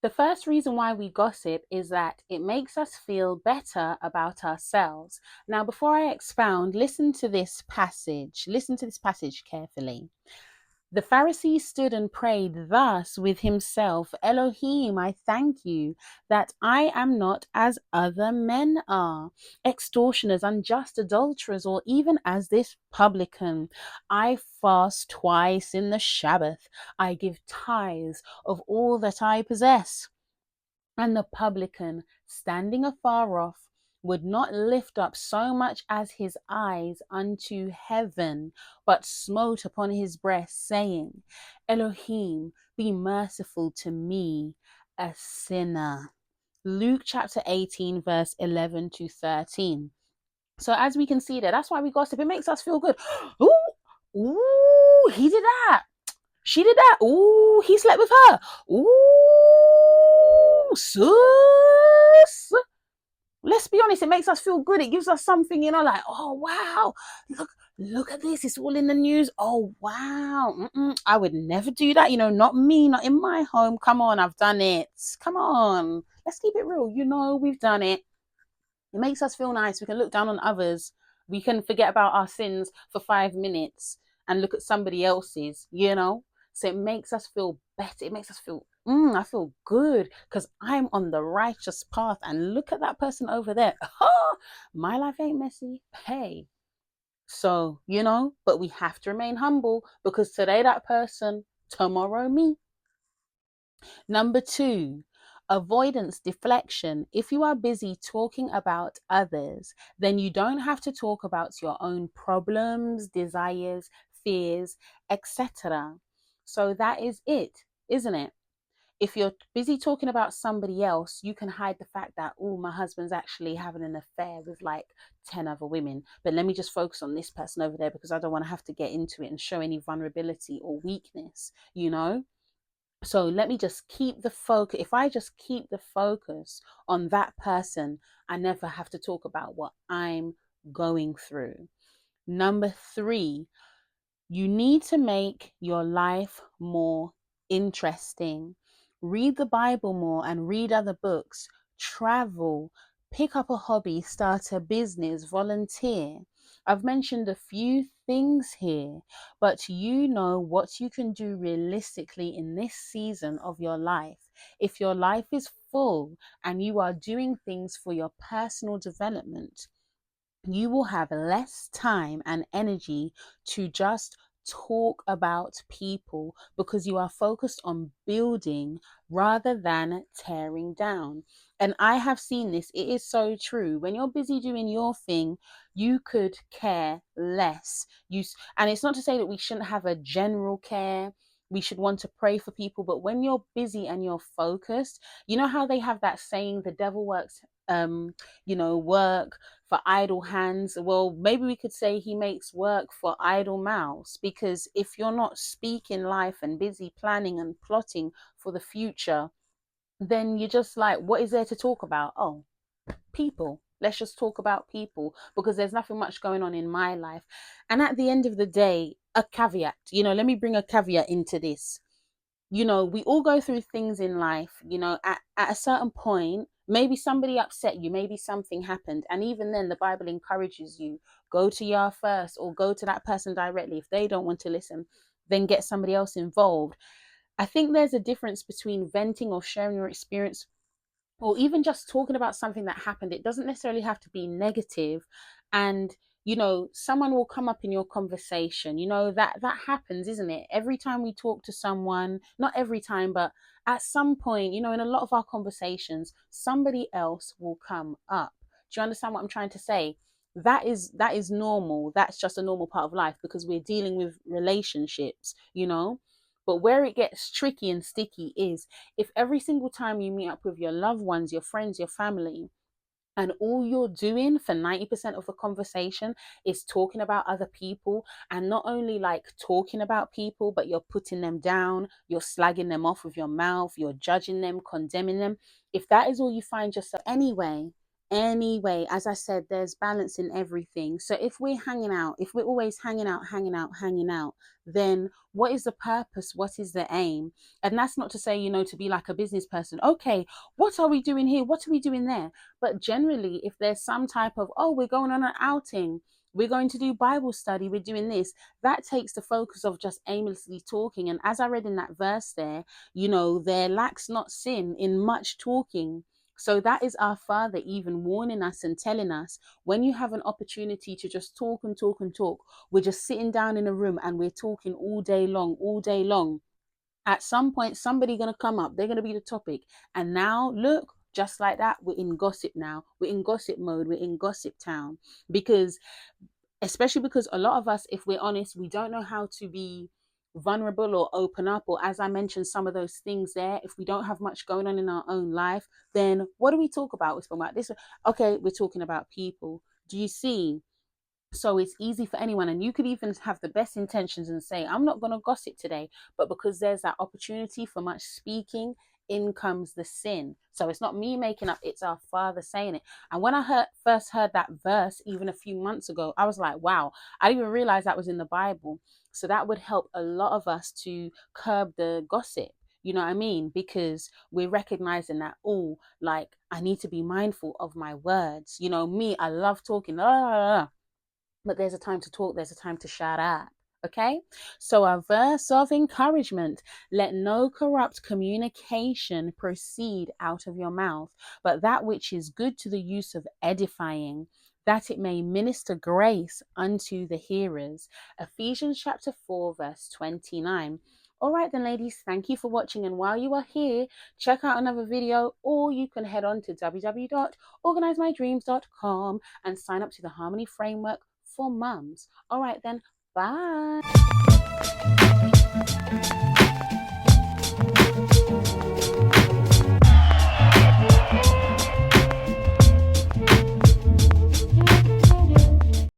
The first reason why we gossip is that it makes us feel better about ourselves. Now, before I expound, listen to this passage. Listen to this passage carefully. The Pharisee stood and prayed thus with himself: Elohim, I thank you that I am not as other men are, extortioners, unjust, adulterers, or even as this publican. I fast twice in the Sabbath. I give tithes of all that I possess. And the publican, standing afar off, would not lift up so much as his eyes unto heaven, but smote upon his breast, saying, Elohim, be merciful to me, a sinner. Luke chapter 18, verse 11 to 13. So as we can see there, that's why we gossip. It makes us feel good. Ooh, ooh, he did that. She did that. Ooh, he slept with her. Ooh, sus. Let's be honest, it makes us feel good. It gives us something, like, oh wow, look at this. It's all in the news. Oh wow. I would never do that. Not me, not in my home. Come on, I've done it. Come on. Let's keep it real. We've done it. It makes us feel nice. We can look down on others. We can forget about our sins for 5 minutes and look at somebody else's. So it makes us feel better. It makes us feel, I feel good because I'm on the righteous path. And look at that person over there. My life ain't messy. Hey. So, but we have to remain humble because today that person, tomorrow me. Number two, avoidance deflection. If you are busy talking about others, then you don't have to talk about your own problems, desires, fears, etc. So that is it, isn't it? If you're busy talking about somebody else, you can hide the fact that, oh, my husband's actually having an affair with like 10 other women. But let me just focus on this person over there because I don't want to have to get into it and show any vulnerability or weakness. So let me just keep the focus. If I just keep the focus on that person, I never have to talk about what I'm going through. Number three, you need to make your life more interesting. Read the Bible more and read other books. Travel, pick up a hobby, start a business, volunteer. I've mentioned a few things here, but you know what you can do realistically in this season of your life. If your life is full and you are doing things for your personal development, you will have less time and energy to just talk about people because you are focused on building rather than tearing down. And I have seen this. It is so true. When you're busy doing your thing, you could care less. And it's not to say that we shouldn't have a general care. We should want to pray for people, but when you're busy and you're focused, you know how they have that saying, the devil works work for idle hands. Well, maybe we could say he makes work for idle mouths, because if you're not speaking life and busy planning and plotting for the future, then you're just like, what is there to talk about? Oh, people. Let's just talk about people because there's nothing much going on in my life. And at the end of the day, a caveat, let me bring a caveat into this. We all go through things in life, at a certain point, maybe somebody upset you, maybe something happened. And even then, the Bible encourages you, go to Yah first or go to that person directly. If they don't want to listen, then get somebody else involved. I think there's a difference between venting or sharing your experience or even just talking about something that happened. It doesn't necessarily have to be negative. And someone will come up in your conversation. That happens, isn't it? Every time we talk to someone, not every time, but at some point, in a lot of our conversations, somebody else will come up. Do you understand what I'm trying to say? That is normal. That's just a normal part of life because we're dealing with relationships. But where it gets tricky and sticky is if every single time you meet up with your loved ones, your friends, your family, and all you're doing for 90% of the conversation is talking about other people, and not only like talking about people, but you're putting them down, you're slagging them off with your mouth, you're judging them, condemning them. If that is all you find yourself anyway, Anyway, as I said, there's balance in everything. So if we're hanging out, if we're always hanging out, then what is the purpose? What is the aim? And that's not to say, to be like a business person. Okay, what are we doing here? What are we doing there? But generally, if there's some type of, oh, we're going on an outing, we're going to do Bible study, we're doing this, that takes the focus of just aimlessly talking. And as I read in that verse there, there lacks not sin in much talking. So that is our Father even warning us and telling us, when you have an opportunity to just talk and talk and talk, we're just sitting down in a room and we're talking all day long, all day long. At some point, somebody going to come up, they're going to be the topic. And now, look, just like that, we're in gossip now. We're in gossip mode. We're in gossip town. Especially because a lot of us, if we're honest, we don't know how to be vulnerable or open up, or as I mentioned, some of those things there. If we don't have much going on in our own life, then what do we talk about? We're talking about this. Okay, we're talking about people. Do you see? So it's easy for anyone, and you could even have the best intentions and say, I'm not going to gossip today, but because there's that opportunity for much speaking, in comes the sin. So it's not me making up, it's our Father saying it. And when I first heard that verse even a few months ago, I was like, wow, I didn't even realize that was in the Bible. So that would help a lot of us to curb the gossip. You know what I mean? Because we're recognizing that, oh, like, I need to be mindful of my words. Me, I love talking. But there's a time to talk, there's a time to shut up. Okay, so a verse of encouragement: let no corrupt communication proceed out of your mouth, but that which is good to the use of edifying, that it may minister grace unto the hearers. Ephesians chapter 4 verse 29. All right then, ladies, thank you for watching, and while you are here, check out another video, or you can head on to www.organizemydreams.com and sign up to the Harmony Framework for mums. All right then, bye.